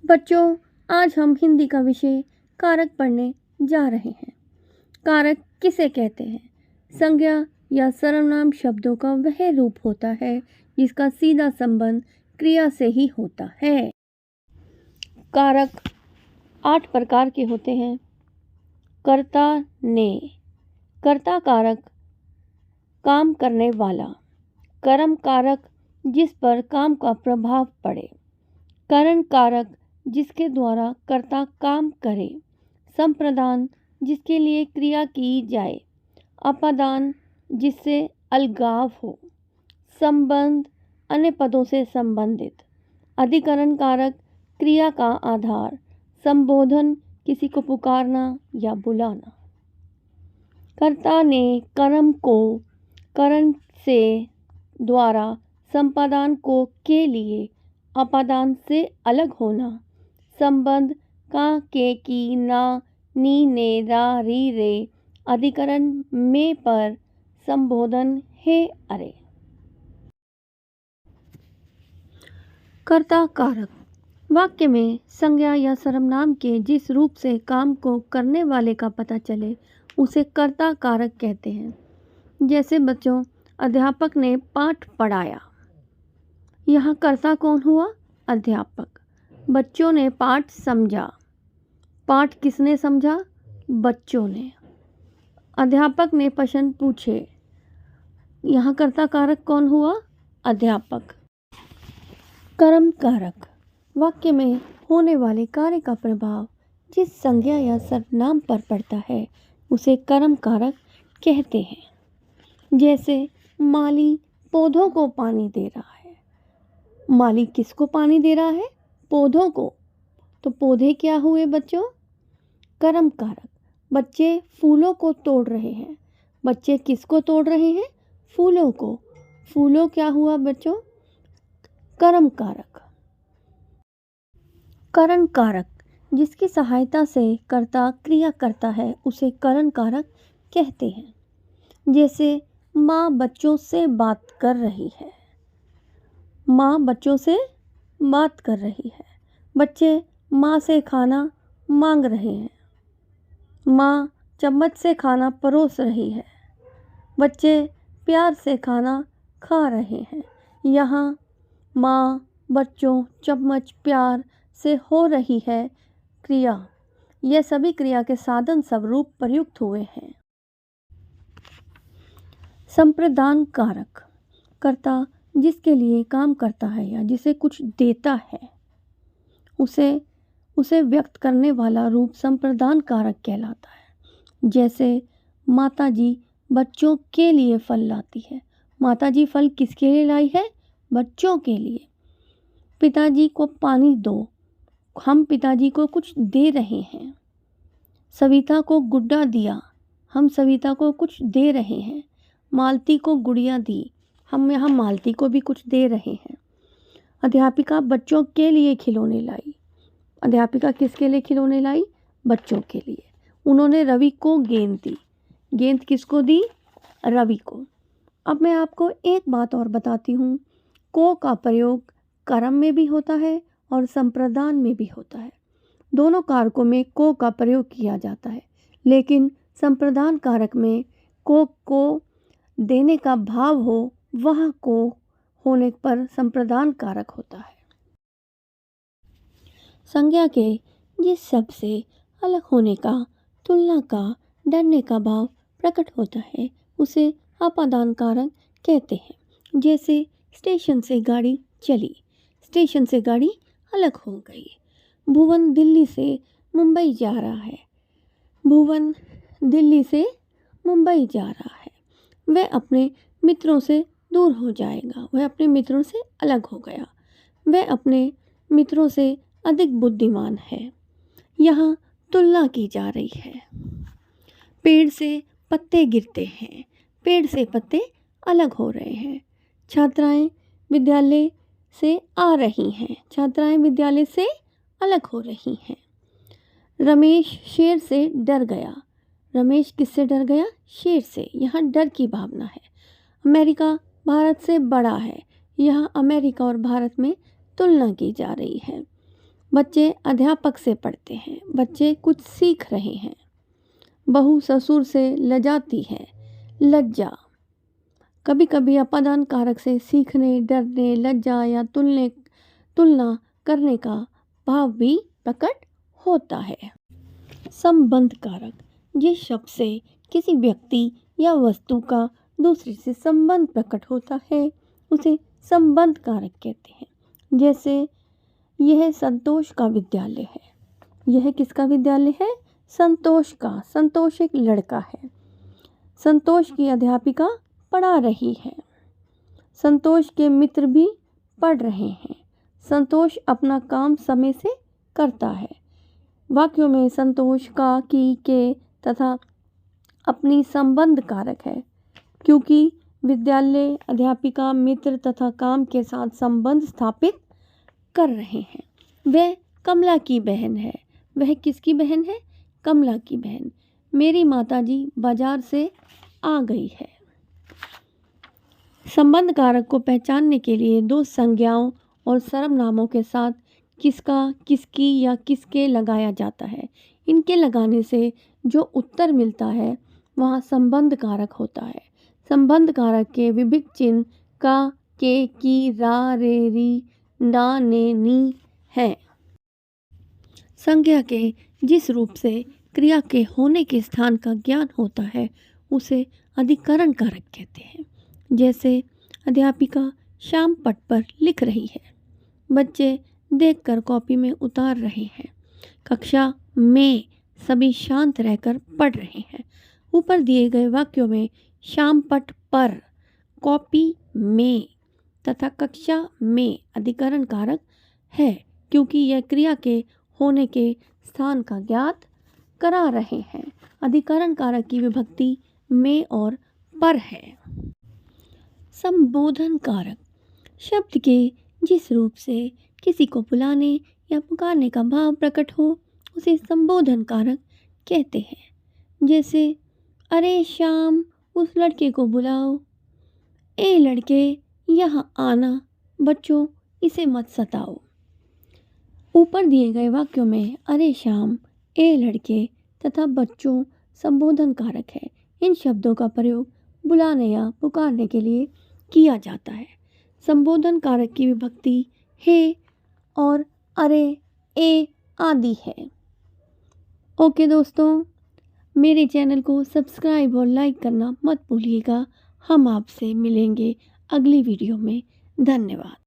बच्चों, आज हम हिंदी का विषय कारक पढ़ने जा रहे हैं। कारक किसे कहते हैं? संज्ञा या सर्वनाम शब्दों का वह रूप होता है जिसका सीधा संबंध क्रिया से ही होता है। कारक 8 प्रकार के होते हैं। कर्ता ने, कर्ता कारक काम करने वाला। कर्म कारक जिस पर काम का प्रभाव पड़े। करण कारक जिसके द्वारा कर्ता काम करे। संप्रदान जिसके लिए क्रिया की जाए। अपादान जिससे अलगाव हो। संबंध अन्य पदों से संबंधित। अधिकरण कारक क्रिया का आधार। संबोधन किसी को पुकारना या बुलाना। कर्ता ने कर्म को करण से द्वारा संपादन को के लिए अपादान से अलग होना। संबंध का के की ना नी ने रा री रे अधिकरण में पर संबोधन है अरे। कर्ता कारक वाक्य में संज्ञा या सर्वनाम के जिस रूप से काम को करने वाले का पता चले उसे कर्ता कारक कहते हैं। जैसे बच्चों, अध्यापक ने पाठ पढ़ाया। यहाँ कर्ता कौन हुआ? अध्यापक। बच्चों ने पाठ समझा। पाठ किसने समझा? बच्चों ने। अध्यापक ने प्रश्न पूछे। यहाँ कर्ता कारक कौन हुआ? अध्यापक। कर्म कारक वाक्य में होने वाले कार्य का प्रभाव जिस संज्ञा या सर्वनाम पर पड़ता है उसे कर्म कारक कहते हैं। जैसे माली पौधों को पानी दे रहा है। माली किसको पानी दे रहा है? पौधों को। तो पौधे क्या हुए बच्चों? कर्म कारक। बच्चे फूलों को तोड़ रहे हैं। बच्चे किसको तोड़ रहे हैं? फूलों को। फूलों क्या हुआ बच्चों? कर्म कारक। करण कारक जिसकी सहायता से कर्ता क्रिया करता है उसे करण कारक कहते हैं। जैसे माँ बच्चों से बात कर रही है। माँ बच्चों से बात कर रही है। बच्चे माँ से खाना मांग रहे हैं। माँ चम्मच से खाना परोस रही है। बच्चे प्यार से खाना खा रहे हैं। यहाँ माँ बच्चों चम्मच प्यार से हो रही है क्रिया। यह सभी क्रिया के साधन स्वरूप प्रयुक्त हुए हैं। संप्रदान कारक कर्ता जिसके लिए काम करता है या जिसे कुछ देता है उसे व्यक्त करने वाला रूप संप्रदान कारक कहलाता है। जैसे माताजी बच्चों के लिए फल लाती है। माताजी फल किसके लिए लाई है? बच्चों के लिए। पिताजी को पानी दो। हम पिताजी को कुछ दे रहे हैं। सविता को गुड्डा दिया। हम सविता को कुछ दे रहे हैं। मालती को गुड़िया दी। हम यहाँ मालती को भी कुछ दे रहे हैं। अध्यापिका बच्चों के लिए खिलौने लाई। अध्यापिका किसके लिए खिलौने लाई? बच्चों के लिए। उन्होंने रवि को गेंद दी। गेंद किसको दी? रवि को। अब मैं आपको एक बात और बताती हूँ। को का प्रयोग कर्म में भी होता है और संप्रदान में भी होता है। दोनों कारकों में को का प्रयोग किया जाता है, लेकिन संप्रदान कारक में को देने का भाव हो वह को होने पर संप्रदान कारक होता है। संज्ञा के जिस शब्द से अलग होने का, तुलना का, डरने का भाव प्रकट होता है उसे अपादान कारक कहते हैं। जैसे स्टेशन से गाड़ी चली। स्टेशन से गाड़ी अलग हो गई। भुवन दिल्ली से मुंबई जा रहा है। भुवन दिल्ली से मुंबई जा रहा है। वह अपने मित्रों से दूर हो जाएगा। वह अपने मित्रों से अलग हो गया। वह अपने मित्रों से अधिक बुद्धिमान है। यहाँ तुलना की जा रही है। पेड़ से पत्ते गिरते हैं। पेड़ से पत्ते अलग हो रहे हैं। छात्राएं विद्यालय से आ रही हैं। छात्राएं विद्यालय से अलग हो रही हैं। रमेश शेर से डर गया। रमेश किससे डर गया? शेर से। यहाँ डर की भावना है। अमेरिका भारत से बड़ा है। यहाँ अमेरिका और भारत में तुलना की जा रही है। बच्चे अध्यापक से पढ़ते हैं, बच्चे कुछ सीख रहे हैं। बहू ससुर से लजाती है, लज्जा। कभी कभी अपादान कारक से सीखने, डरने, लज्जा या तुलना करने का भाव भी प्रकट होता है। संबंध कारक, जिस शब्द से किसी व्यक्ति या वस्तु का दूसरे से संबंध प्रकट होता है उसे संबंध कारक कहते हैं। जैसे यह संतोष का विद्यालय है। यह किसका विद्यालय है? संतोष का। संतोष एक लड़का है। संतोष की अध्यापिका पढ़ा रही है। संतोष के मित्र भी पढ़ रहे हैं। संतोष अपना काम समय से करता है। वाक्यों में संतोष का, की, के तथा अपनी संबंध कारक है, क्योंकि विद्यालय, अध्यापिका, मित्र तथा काम के साथ संबंध स्थापित कर रहे हैं। वह कमला की बहन है। वह किसकी बहन है? कमला की बहन। मेरी माताजी बाजार से आ गई है। संबंध कारक को पहचानने के लिए दो संज्ञाओं और सर्वनामों के साथ किसका, किसकी या किसके लगाया जाता है। इनके लगाने से जो उत्तर मिलता है वहाँ संबंध कारक होता है। संबंध कारक के विभिन्न चिन्ह का, के, की, रा, रे, री, ना, ने, नी हैं। संज्ञा के जिस रूप से क्रिया के होने के स्थान का ज्ञान होता है उसे अधिकरण कारक कहते हैं। जैसे अध्यापिका शाम पट पर लिख रही है। बच्चे देखकर कॉपी में उतार रहे हैं। कक्षा में सभी शांत रहकर पढ़ रहे हैं। ऊपर दिए गए वाक्यों में शाम पट पर, कॉपी में तथा कक्षा में अधिकरण कारक है, क्योंकि यह क्रिया के होने के स्थान का ज्ञात करा रहे हैं। अधिकरण कारक की विभक्ति में और पर है। संबोधन कारक, शब्द के जिस रूप से किसी को बुलाने या पुकारने का भाव प्रकट हो उसे संबोधन कारक कहते हैं। जैसे अरे श्याम, उस लड़के को बुलाओ। ए लड़के, यहाँ आना। बच्चों, इसे मत सताओ। ऊपर दिए गए वाक्यों में अरे श्याम, ए लड़के तथा बच्चों संबोधन कारक है। इन शब्दों का प्रयोग बुलाने या पुकारने के लिए किया जाता है। संबोधन कारक की विभक्ति हे और अरे, ए आदि है। ओके दोस्तों, मेरे चैनल को सब्सक्राइब और लाइक करना मत भूलिएगा। हम आपसे मिलेंगे अगली वीडियो में। धन्यवाद।